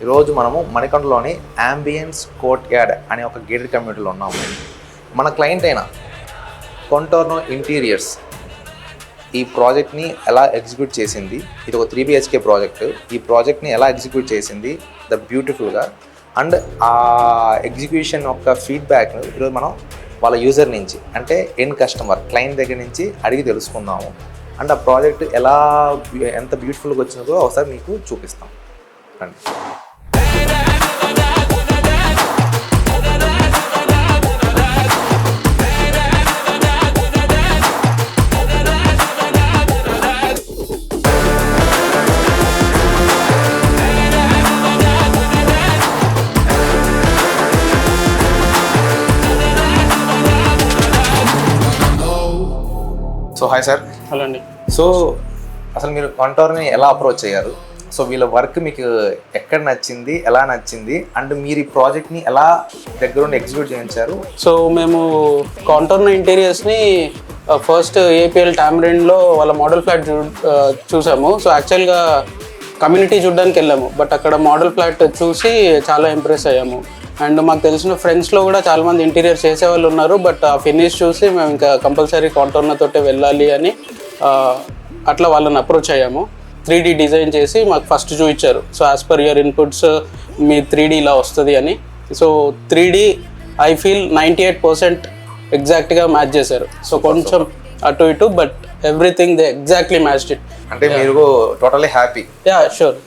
ఈరోజు మనము మణికంఠలోని ambience court yard అనే ఒక గేటెడ్ కమ్యూనిటీలో ఉన్నాము. మన క్లయింట్ అయిన కాంటోర్నో ఇంటీరియర్స్ ఈ ప్రాజెక్ట్ని ఎలా ఎగ్జిక్యూట్ చేసింది, ఇది ఒక 3 BHK ప్రాజెక్ట్. ఈ ప్రాజెక్ట్ని ఎలా ఎగ్జిక్యూట్ చేసింది బ్యూటిఫుల్గా, అండ్ ఆ ఎగ్జిక్యూషన్ యొక్క ఫీడ్బ్యాక్ ఈరోజు మనం వాళ్ళ యూజర్ నుంచి, అంటే ఎండ్ కస్టమర్ క్లయింట్ దగ్గర నుంచి అడిగి తెలుసుకుందాము. అండ్ ఆ ప్రాజెక్ట్ ఎంత బ్యూటిఫుల్గా వచ్చిందో ఒకసారి మీకు చూపిస్తాం రండి. So hi sir. హలో అండి. సో అసలు మీరు కాంటోర్ని ఎలా అప్రోచ్ అయ్యారు? సో వీళ్ళ వర్క్ మీకు ఎక్కడ నచ్చింది, ఎలా నచ్చింది, అండ్ మీరు ఈ ప్రాజెక్ట్ని ఎలా దగ్గరుండి ఎగ్జిక్యూట్ చేయించారు? సో మేము కాంటోర్నో ఇంటీరియర్స్ని ఫస్ట్ ఏపీఎల్ టామరిన్లో వాళ్ళ మోడల్ ఫ్లాట్ చూసాము. సో యాక్చువల్గా కమ్యూనిటీ చూడడానికి వెళ్ళాము, బట్ అక్కడ మోడల్ ఫ్లాట్ చూసి చాలా ఇంప్రెస్ అయ్యాము. అండ్ మాకు తెలిసిన ఫ్రెండ్స్లో కూడా చాలామంది ఇంటీరియర్ చేసేవాళ్ళు ఉన్నారు, బట్ ఆ ఫినిష్ చూసి మేము ఇంకా కంపల్సరీ కాంటోర్నోతోటే వెళ్ళాలి అని అట్లా వాళ్ళని అప్రోచ్ అయ్యాము. 3D డిజైన్ చేసి మాకు ఫస్ట్ చూపించారు. So as per your inputs me 3D ఇలా వస్తుంది అని. సో 3D ఐ ఫీల్ 98% ఎగ్జాక్ట్గా మ్యాచ్ చేశారు. సో కొంచెం అటు ఇటు, but everything they exactly matched it. అంటే మీరు టోటల్లీ హ్యాపీ? Yeah sure.